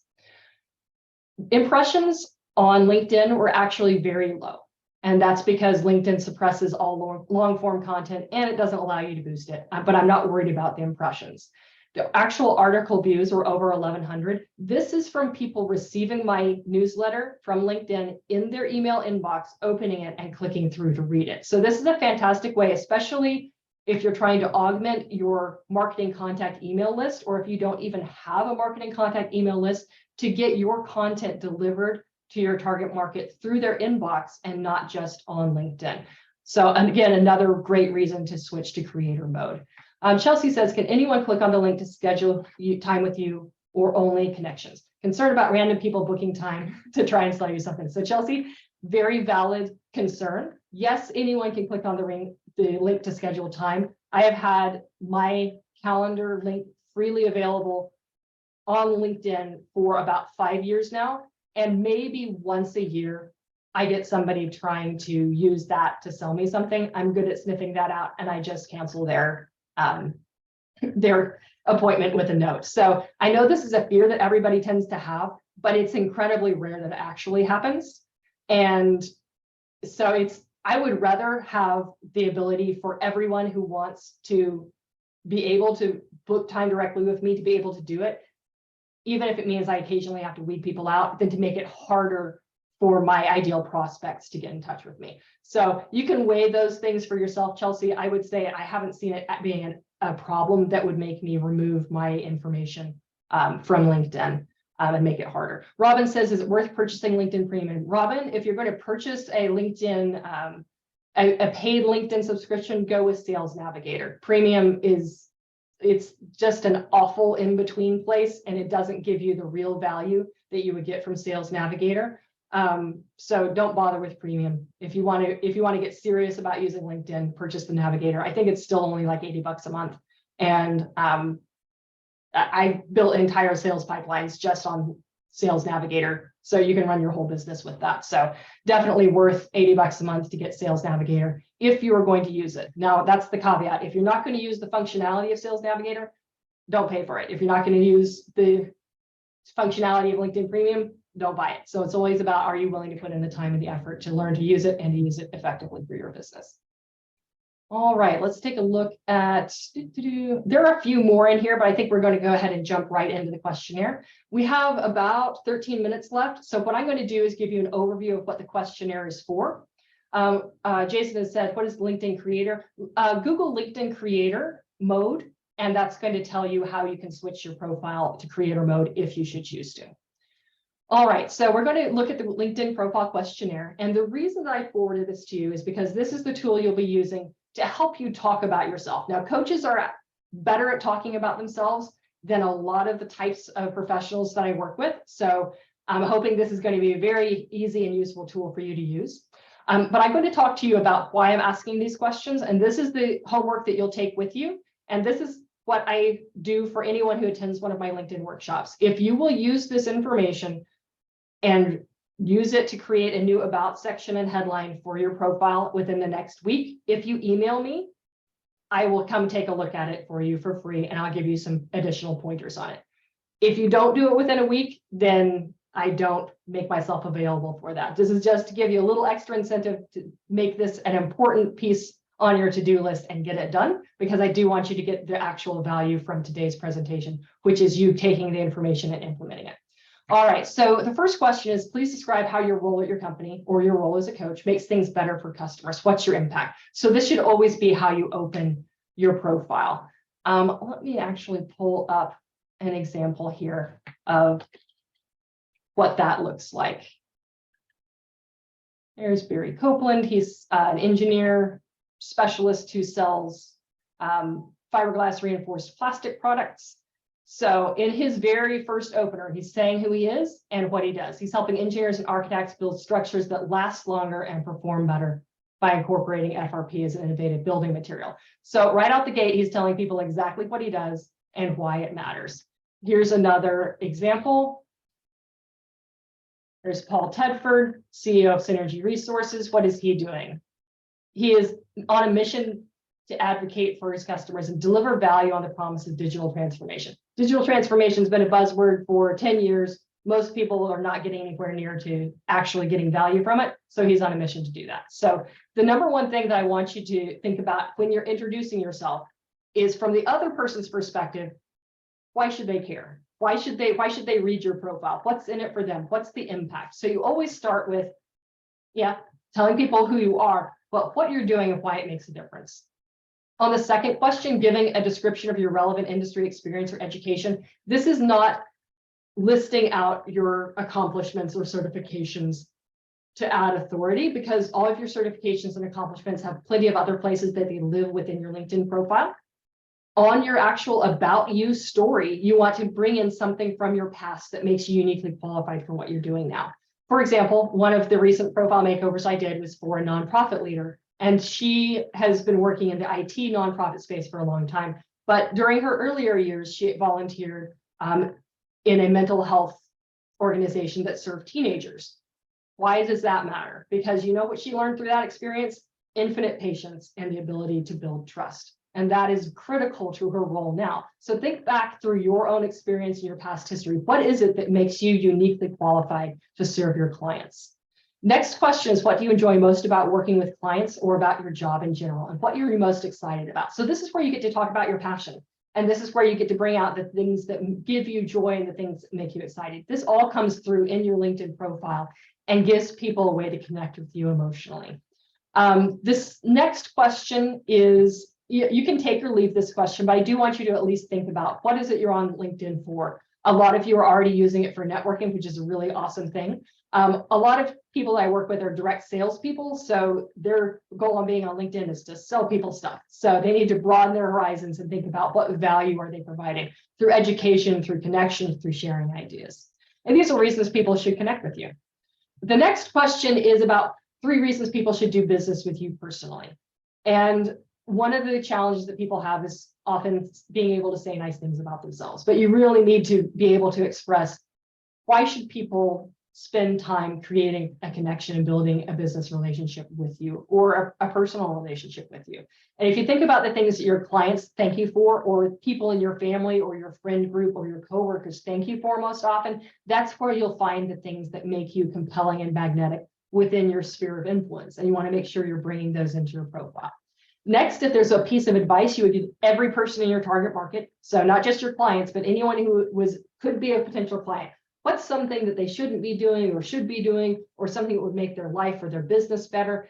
Impressions on LinkedIn were actually very low. And that's because LinkedIn suppresses all long form content and it doesn't allow you to boost it. But I'm not worried about the impressions. The actual article views were over 1,100. This is from people receiving my newsletter from LinkedIn in their email inbox, opening it and clicking through to read it. So this is a fantastic way, especially if you're trying to augment your marketing contact email list, or if you don't even have a marketing contact email list, to get your content delivered to your target market through their inbox and not just on LinkedIn. So, and again, another great reason to switch to creator mode. Chelsea says, can anyone click on the link to schedule time with you or only connections? Concerned about random people booking time to try and sell you something. So Chelsea, very valid concern. Yes, anyone can click on the link to schedule time. I have had my calendar link freely available on LinkedIn for about 5 years now. And maybe once a year, I get somebody trying to use that to sell me something. I'm good at sniffing that out, and I just cancel their appointment with a note. So I know this is a fear that everybody tends to have, but it's incredibly rare that it actually happens. And So I would rather have the ability for everyone who wants to be able to book time directly with me to be able to do it, even if it means I occasionally have to weed people out, than to make it harder for my ideal prospects to get in touch with me. So you can weigh those things for yourself, Chelsea. I would say I haven't seen it being a problem that would make me remove my information from LinkedIn and make it harder. Robin says, is it worth purchasing LinkedIn Premium? Robin, if you're going to purchase a LinkedIn, a paid LinkedIn subscription, go with Sales Navigator. Premium it's just an awful in-between place, and it doesn't give you the real value that you would get from Sales Navigator. So don't bother with Premium. If you want to get serious about using LinkedIn, purchase the Navigator. I think it's still only like $80 a month. And I built entire sales pipelines just on Sales Navigator, so you can run your whole business with that. So definitely worth $80 a month to get Sales Navigator if you are going to use it. Now, that's the caveat. If you're not going to use the functionality of Sales Navigator, don't pay for it. If you're not going to use the functionality of LinkedIn Premium, don't buy it. So it's always about, are you willing to put in the time and the effort to learn to use it and to use it effectively for your business? All right, let's take a look at, there are a few more in here, but I think we're going to go ahead and jump right into the questionnaire. We have about 13 minutes left. So what I'm going to do is give you an overview of what the questionnaire is for. Jason has said, what is LinkedIn Creator? Google LinkedIn Creator mode, and that's going to tell you how you can switch your profile to creator mode if you should choose to. All right, so we're going to look at the LinkedIn profile questionnaire. And the reason that I forwarded this to you is because this is the tool you'll be using to help you talk about yourself. Now, coaches are better at talking about themselves than a lot of the types of professionals that I work with. So I'm hoping this is going to be a very easy and useful tool for you to use. But I'm going to talk to you about why I'm asking these questions. And this is the homework that you'll take with you. And this is what I do for anyone who attends one of my LinkedIn workshops. If you will use this information and use it to create a new about section and headline for your profile within the next week, if you email me, I will come take a look at it for you for free, and I'll give you some additional pointers on it. If you don't do it within a week, then I don't make myself available for that. This is just to give you a little extra incentive to make this an important piece on your to-do list and get it done, because I do want you to get the actual value from today's presentation, which is you taking the information and implementing it. All right, so the first question is, please describe how your role at your company or your role as a coach makes things better for customers. What's your impact? So this should always be how you open your profile. Let me actually pull up an example here of what that looks like. There's Barry Copeland. He's an engineer specialist who sells fiberglass reinforced plastic products. So in his very first opener, he's saying who he is and what he does. He's helping engineers and architects build structures that last longer and perform better by incorporating FRP as an innovative building material. So right out the gate, he's telling people exactly what he does and why it matters. Here's another example. There's Paul Tedford, CEO of Synergy Resources. What is he doing? He is on a mission to advocate for his customers and deliver value on the promise of digital transformation. Digital transformation has been a buzzword for 10 years. Most people are not getting anywhere near to actually getting value from it. So he's on a mission to do that. So the number one thing that I want you to think about when you're introducing yourself is, from the other person's perspective, why should they care? Why should they read your profile? What's in it for them? What's the impact? So you always start with, telling people who you are, but what you're doing and why it makes a difference. On the second question, giving a description of your relevant industry experience or education. This is not listing out your accomplishments or certifications to add authority, because all of your certifications and accomplishments have plenty of other places that they live within your LinkedIn profile. On your actual about you story, you want to bring in something from your past that makes you uniquely qualified for what you're doing now. For example, one of the recent profile makeovers I did was for a nonprofit leader, and she has been working in the IT nonprofit space for a long time. But during her earlier years, she volunteered in a mental health organization that served teenagers. Why does that matter? Because you know what she learned through that experience? Infinite patience and the ability to build trust. And that is critical to her role now. So think back through your own experience in your past history. What is it that makes you uniquely qualified to serve your clients? Next question is, what do you enjoy most about working with clients or about your job in general, and what you're most excited about? So this is where you get to talk about your passion. And this is where you get to bring out the things that give you joy and the things that make you excited. This all comes through in your LinkedIn profile and gives people a way to connect with you emotionally. This next question is, you can take or leave this question, but I do want you to at least think about, what is it you're on LinkedIn for? A lot of you are already using it for networking, which is a really awesome thing. A lot of people I work with are direct salespeople, so their goal on being on LinkedIn is to sell people stuff. So they need to broaden their horizons and think about what value are they providing through education, through connections, through sharing ideas. And these are reasons people should connect with you. The next question is about 3 reasons people should do business with you personally. And one of the challenges that people have is often being able to say nice things about themselves, but you really need to be able to express, why should people spend time creating a connection and building a business relationship with you, or a personal relationship with you? And if you think about the things that your clients thank you for, or people in your family or your friend group or your coworkers thank you for most often, that's where you'll find the things that make you compelling and magnetic within your sphere of influence. And you want to make sure you're bringing those into your profile. Next, if there's a piece of advice you would give every person in your target market, so not just your clients, but anyone who could be a potential client, what's something that they shouldn't be doing or should be doing, or something that would make their life or their business better?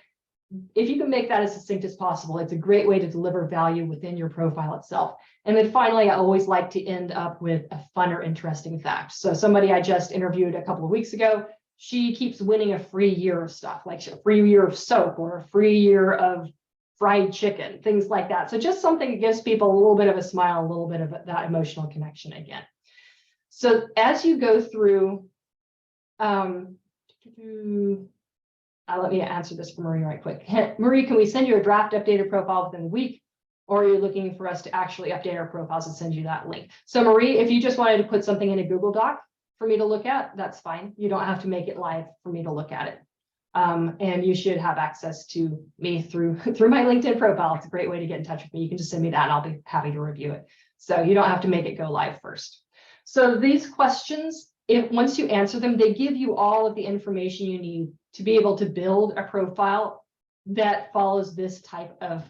If you can make that as succinct as possible, it's a great way to deliver value within your profile itself. And then finally, I always like to end up with a fun or interesting fact. So somebody I just interviewed a couple of weeks ago, she keeps winning a free year of stuff, like a free year of soap or a free year of fried chicken, things like that. So just something that gives people a little bit of a smile, a little bit of that emotional connection again. So as you go through, let me answer this for Marie right quick. Marie, can we send you a draft updated profile within a week? Or are you looking for us to actually update our profiles and send you that link? So Marie, if you just wanted to put something in a Google Doc for me to look at, that's fine. You don't have to make it live for me to look at it. And you should have access to me through my LinkedIn profile. It's a great way to get in touch with me. You can just send me that and I'll be happy to review it. So you don't have to make it go live first. So these questions, once you answer them, they give you all of the information you need to be able to build a profile that follows this type of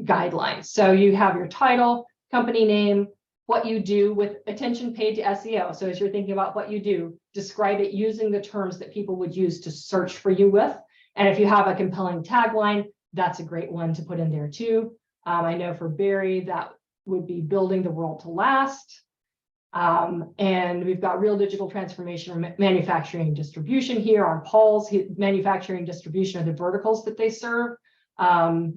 guidelines. So you have your title, company name, what you do with attention paid to SEO. So as you're thinking about what you do, describe it using the terms that people would use to search for you with. And if you have a compelling tagline, that's a great one to put in there too. I know for Barry, that would be building the world to last. And we've got real digital transformation, manufacturing distribution here on Paul's manufacturing distribution of the verticals that they serve.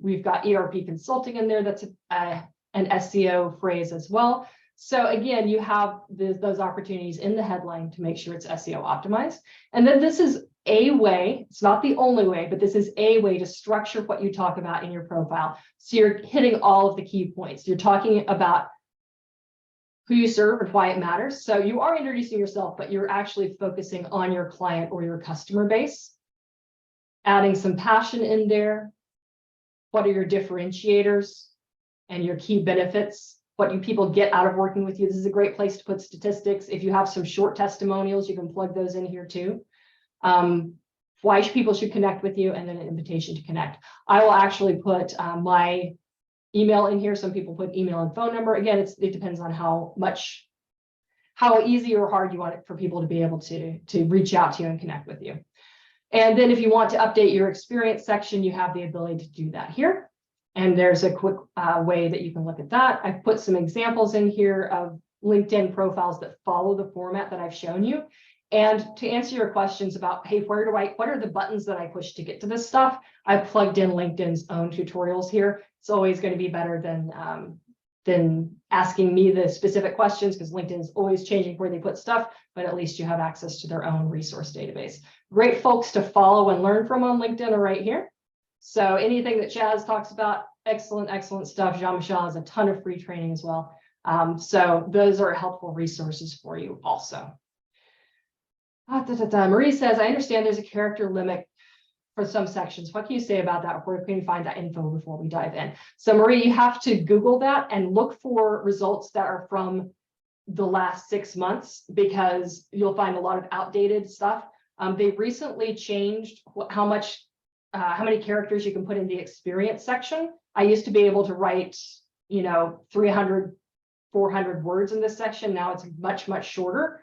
We've got ERP consulting in there. That's an SEO phrase as well. So again, you have those opportunities in the headline to make sure it's SEO optimized. And then this is a way, it's not the only way, but this is a way to structure what you talk about in your profile. So you're hitting all of the key points. You're talking about who you serve and why it matters. So you are introducing yourself, but you're actually focusing on your client or your customer base, adding some passion in there. What are your differentiators and your key benefits? What do people get out of working with you? This is a great place to put statistics. If you have some short testimonials, you can plug those in here too. Why people should connect with you, and then an invitation to connect. I will actually put my email in here. Some people put email and phone number. Again, it depends on how easy or hard you want it for people to be able to reach out to you and connect with you. And then if you want to update your experience section, you have the ability to do that here. And there's a quick way that you can look at that. I've put some examples in here of LinkedIn profiles that follow the format that I've shown you. And to answer your questions about, hey, what are the buttons that I push to get to this stuff? I've plugged in LinkedIn's own tutorials here. It's always going to be better than asking me the specific questions, because LinkedIn is always changing where they put stuff, but at least you have access to their own resource database. Great folks to follow and learn from on LinkedIn are right here. So anything that Chaz talks about, excellent stuff. Jean-Michel has a ton of free training as well. So those are helpful resources for you also. Marie says, I understand there's a character limit for some sections. What can you say about that? Where can you find that info before we dive in? So Marie, you have to Google that and look for results that are from the last 6 months, because you'll find a lot of outdated stuff. They recently changed how many characters you can put in the experience section. I used to be able to write, 300, 400 words in this section. Now it's much, much shorter.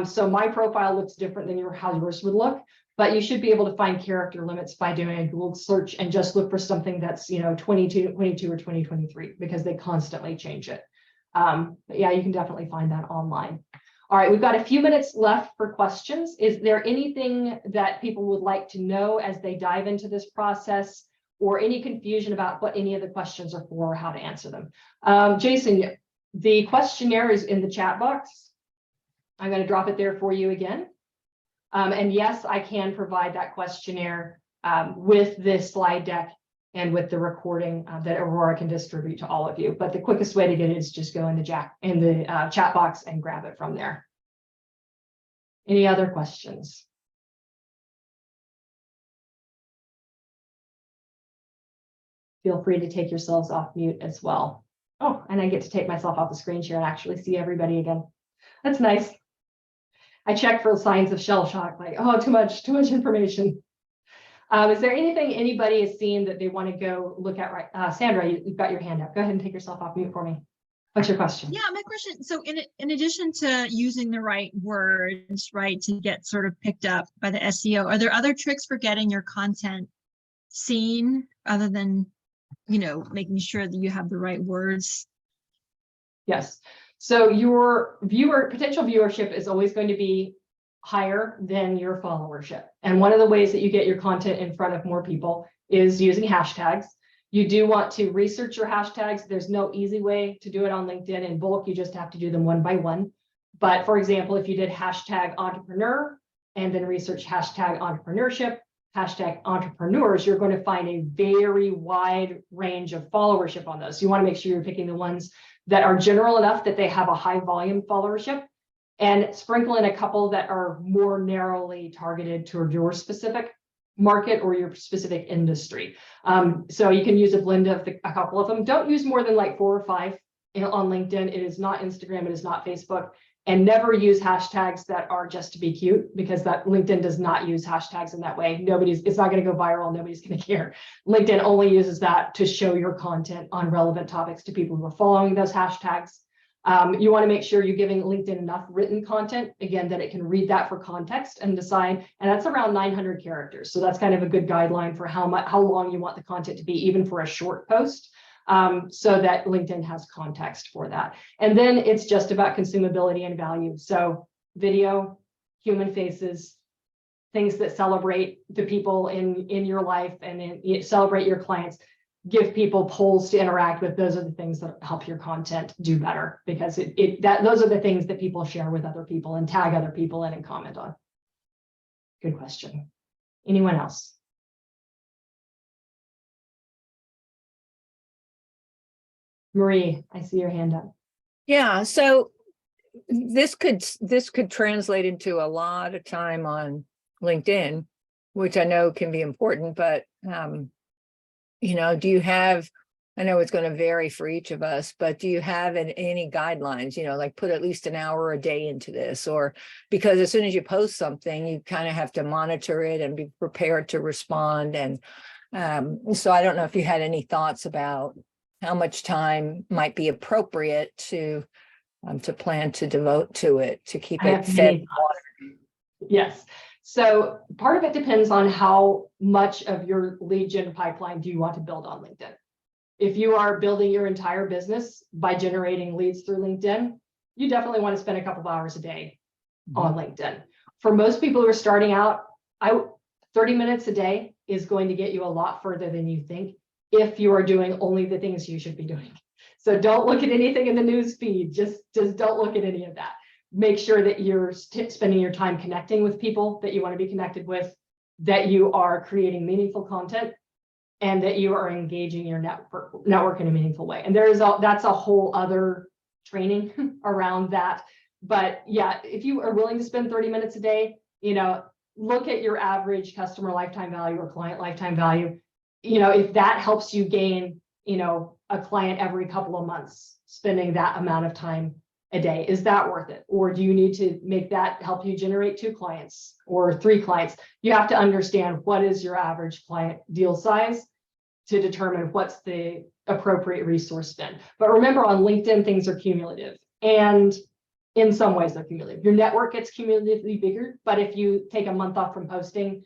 So my profile looks different than how yours would look, but you should be able to find character limits by doing a Google search and just look for something that's, 22 or 2023, because they constantly change it. But yeah, you can definitely find that online. All right, we've got a few minutes left for questions. Is there anything that people would like to know as they dive into this process, or any confusion about what any of the questions are for or how to answer them? Jason, the questionnaire is in the chat box. I'm going to drop it there for you again. And yes, I can provide that questionnaire with this slide deck and with the recording that Aurora can distribute to all of you. But the quickest way to get it is just go in the chat box and grab it from there. Any other questions? Feel free to take yourselves off mute as well. Oh, and I get to take myself off the screen share and actually see everybody again. That's nice. I check for signs of shell shock, like, oh, too much information. Is there anything anybody has seen that they want to go look at? Right, Sandra, you've got your hand up. Go ahead and take yourself off mute for me. What's your question? Yeah, my question. So in addition to using the right words, right, to get sort of picked up by the SEO, are there other tricks for getting your content seen other than, making sure that you have the right words? Yes. So your potential viewership is always going to be higher than your followership. And one of the ways that you get your content in front of more people is using hashtags. You do want to research your hashtags. There's no easy way to do it on LinkedIn in bulk. You just have to do them one by one. But for example, if you did hashtag entrepreneur and then research hashtag entrepreneurship, hashtag entrepreneurs, you're going to find a very wide range of followership on those. So you want to make sure you're picking the ones that are general enough that they have a high volume followership, and sprinkle in a couple that are more narrowly targeted toward your specific market or your specific industry. So you can use a blend of a couple of them. Don't use more than like 4 or 5 on LinkedIn. It is not Instagram. It is not Facebook. And never use hashtags that are just to be cute, because that LinkedIn does not use hashtags in that way. It's not going to go viral. Nobody's going to care. LinkedIn only uses that to show your content on relevant topics to people who are following those hashtags. You want to make sure you're giving LinkedIn enough written content, again, that it can read that for context and decide, and that's around 900 characters. So that's kind of a good guideline for how long you want the content to be, even for a short post, so that LinkedIn has context for that. And then it's just about consumability and value. So video, human faces, things that celebrate the people in your life and celebrate your clients. Give people polls to interact with. Those are the things that help your content do better, because those are the things that people share with other people and tag other people in and comment on. Good question. Anyone else? Marie, I see your hand up. Yeah, so this could translate into a lot of time on LinkedIn, which I know can be important, but do you have, I know it's going to vary for each of us, but do you have any guidelines, like put at least an hour a day into this? Or because as soon as you post something, you kind of have to monitor it and be prepared to respond. And so I don't know if you had any thoughts about how much time might be appropriate to plan to devote to it, to keep it fed water. Yes. So part of it depends on how much of your lead gen pipeline do you want to build on LinkedIn. If you are building your entire business by generating leads through LinkedIn, you definitely want to spend a couple of hours a day on LinkedIn. For most people who are starting out, 30 minutes a day is going to get you a lot further than you think if you are doing only the things you should be doing. So don't look at anything in the news feed. Just don't look at any of that. Make sure that you're spending your time connecting with people that you want to be connected with, that you are creating meaningful content, and that you are engaging your network in a meaningful way. And that's a whole other training around that. But yeah, if you are willing to spend 30 minutes a day, look at your average customer lifetime value or client lifetime value. If that helps you gain, a client every couple of months, spending that amount of time a day. Is that worth it? Or do you need to make that help you generate 2 clients or 3 clients? You have to understand what is your average client deal size to determine what's the appropriate resource spend. But remember, on LinkedIn, things are cumulative. And in some ways, they're cumulative. Your network gets cumulatively bigger, but if you take a month off from posting,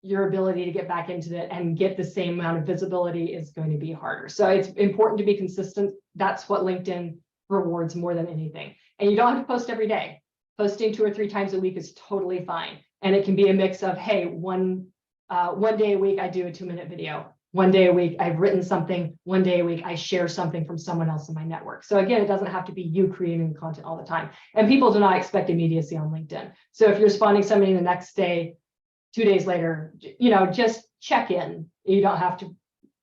your ability to get back into it and get the same amount of visibility is going to be harder. So it's important to be consistent. That's what LinkedIn rewards more than anything. And you don't have to post every day. Posting 2 or 3 times a week is totally fine. And it can be a mix of, hey, one day a week I do a 2-minute video. One day a week I've written something. One day a week I share something from someone else in my network. So again, it doesn't have to be you creating the content all the time. And people do not expect immediacy on LinkedIn. So if you're responding to somebody the next day, 2 days later, just check in. You don't have to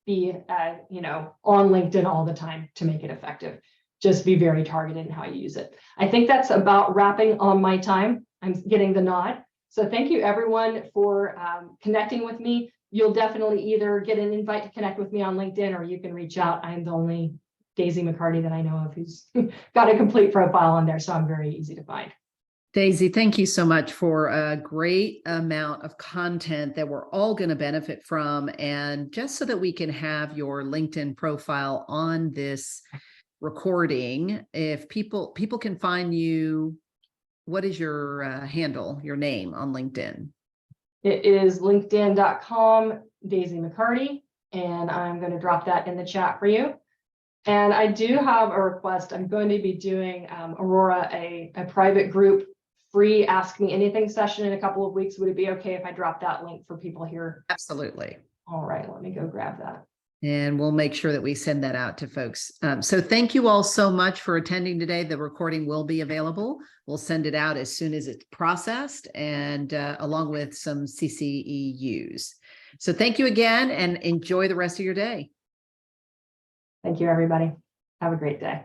be, on LinkedIn all the time to make it effective. Just be very targeted in how you use it. I think that's about wrapping on my time. I'm getting the nod. So thank you everyone for connecting with me. You'll definitely either get an invite to connect with me on LinkedIn, or you can reach out. I'm the only Daisy McCarty that I know of who's got a complete profile on there. So I'm very easy to find. Daisy, thank you so much for a great amount of content that we're all going to benefit from. And just so that we can have your LinkedIn profile on this recording, if people can find you, what is your handle, your name on LinkedIn? It is linkedin.com, Daisy McCarty, and I'm going to drop that in the chat for you. And I do have a request. I'm going to be doing Aurora, a private group free Ask Me Anything session in a couple of weeks. Would it be okay if I drop that link for people here? Absolutely. All right, let me go grab that. And we'll make sure that we send that out to folks. So thank you all so much for attending today. The recording will be available. We'll send it out as soon as it's processed, and along with some CCEUs. So thank you again, and enjoy the rest of your day. Thank you, everybody. Have a great day.